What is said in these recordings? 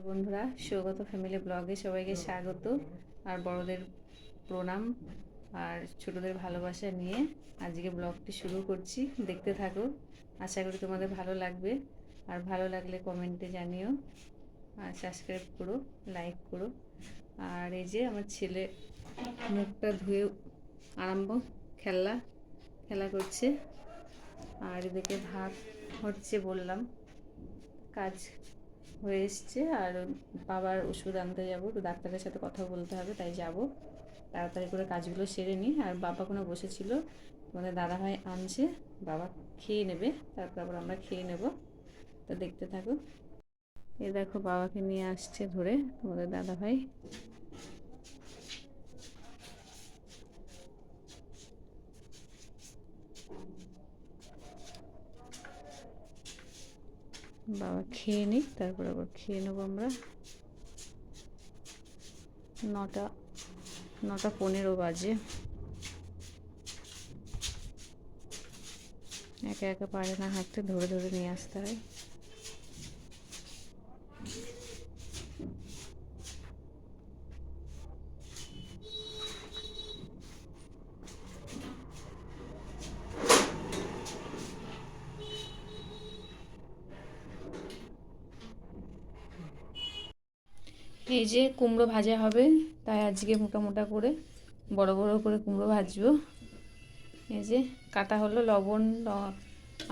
বন্ধুরা, সৌগত ফ্যামিলি ব্লগে সবাইকে স্বাগত আর বড়দের প্রণাম আর ছোটদের ভালোবাসা নিয়ে আজকে ব্লগটি শুরু করছি। দেখতে থাকো, আশা করি তোমাদের ভালো লাগবে। আর ভালো লাগলে কমেন্টে জানিও আর সাবস্ক্রাইব করো, লাইক করো। আর এই যে আমার ছেলে মুখটা ধুয়ে খেলা করছে। আর এদিকে ভাত হচ্ছে, বললাম কাজ হয়ে এসছে। আর বাবার ওষুধ আনতে যাবো, তো ডাক্তারের সাথে কথা বলতে হবে, তাই যাব। তাড়াতাড়ি করে কাজগুলো সেরে নিই। আর বাবা কোনো বসেছিল, তোমাদের দাদাভাই আনছে, বাবা খেয়ে নেবে, তারপর আবার আমরা খেয়ে নেব। তো দেখতে থাকো। এই দেখো বাবাকে নিয়ে আসছে ধরে তোমাদের দাদাভাই। বাবা খেয়ে নিই, তারপর আবার খেয়ে নেবো আমরা। 9:15 বাজে। একা একা পারে না হাঁটতে, ধরে ধরে নিয়ে আসতে হয়। এই যে কুমড়ো ভাজা হবে, তাই আজকে মোটা মোটা করে বড় বড় করে কুমড়ো ভাজবো। এই যে কাটা হলো, লবণ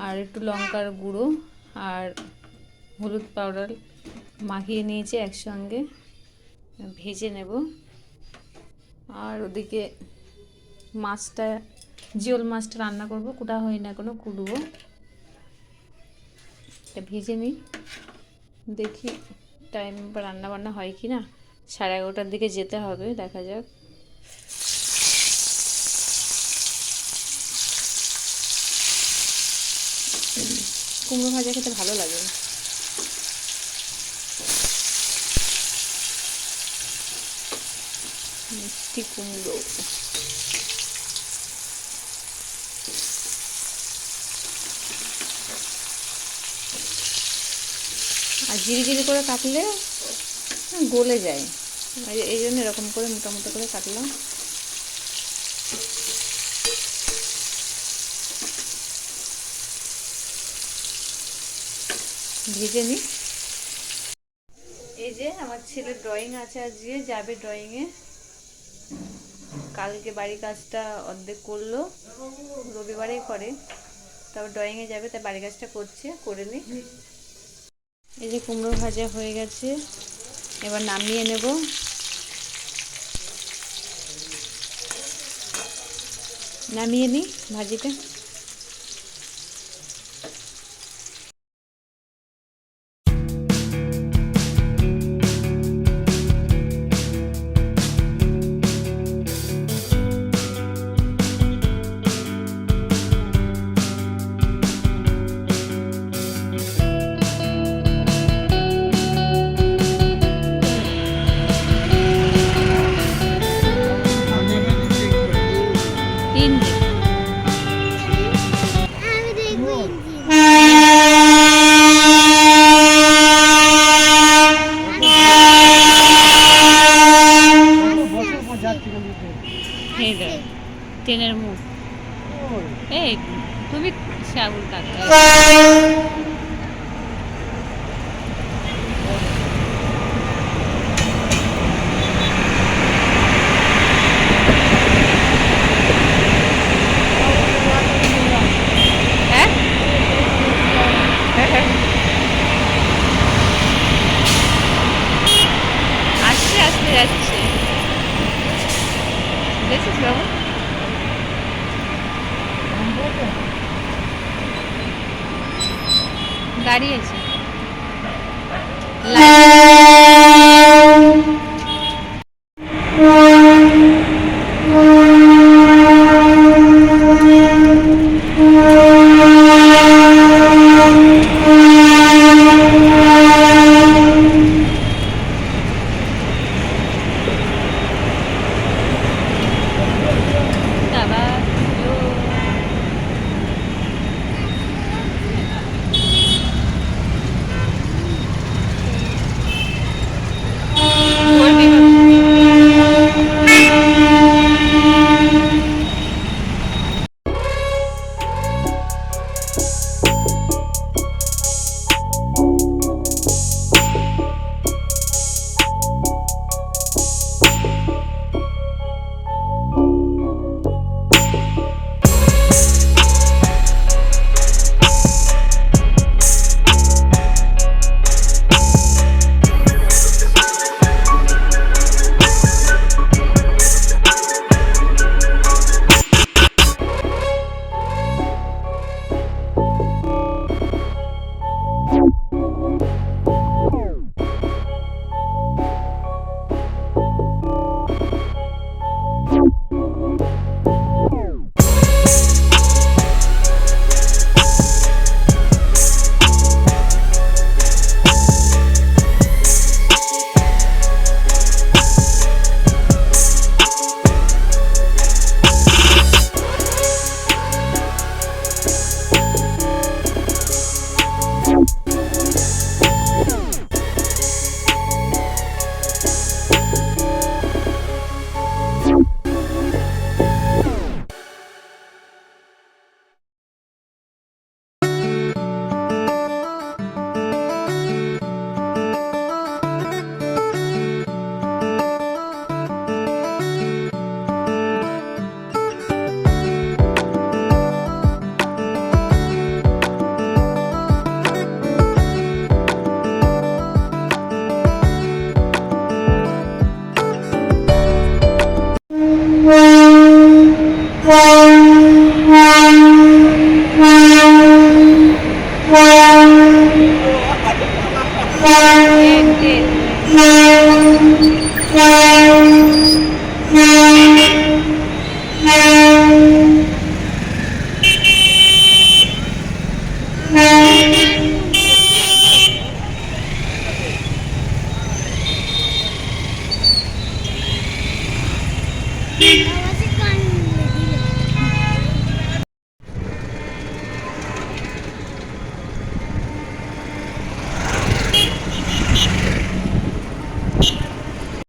আর একটু লঙ্কার গুঁড়ো আর হলুদ পাউডার মাখিয়ে নিয়েছি, একসঙ্গে ভেজে নেব। আর ওদিকে জিওল মাছটা রান্না করব, কুটা হয় না এখনো, কুটবো। এটা ভেজে নিই, দেখি টাইম রান্না বান্না হয় কি না। 11:30টার দিকে যেতে হবে, দেখা যাক। কুমড়ো ভাজা খেতে ভালো লাগে। মিষ্টি কুমড়ো। আর ঝিরিঝিরি করে কাটলে গলে যায়, এই জন্য এরকম করে মোটামুটি করে কাটলাম। ভেজে নিই। এই যে আমার ছেলে ড্রয়িং আছে, আজকে যাবে ড্রয়িংয়ে। কালকে বাড়ির কাজটা অর্ধেক করলো, রবিবারেই করে, তারপর ড্রয়িংয়ে যাবে, তাই বাড়ির কাজটা করে নিই। এই যে কুমড়ো ভাজা হয়ে গেছে, এবার নামিয়ে নেব। নামিয়ে নিই ভাজিটা। ট্রেনের মুখ। এই তুমি শ্যাবুল কাকা। আস্তে আস্তে যাচ্ছে, দেখছিস বাবু? গাড়ি আছে।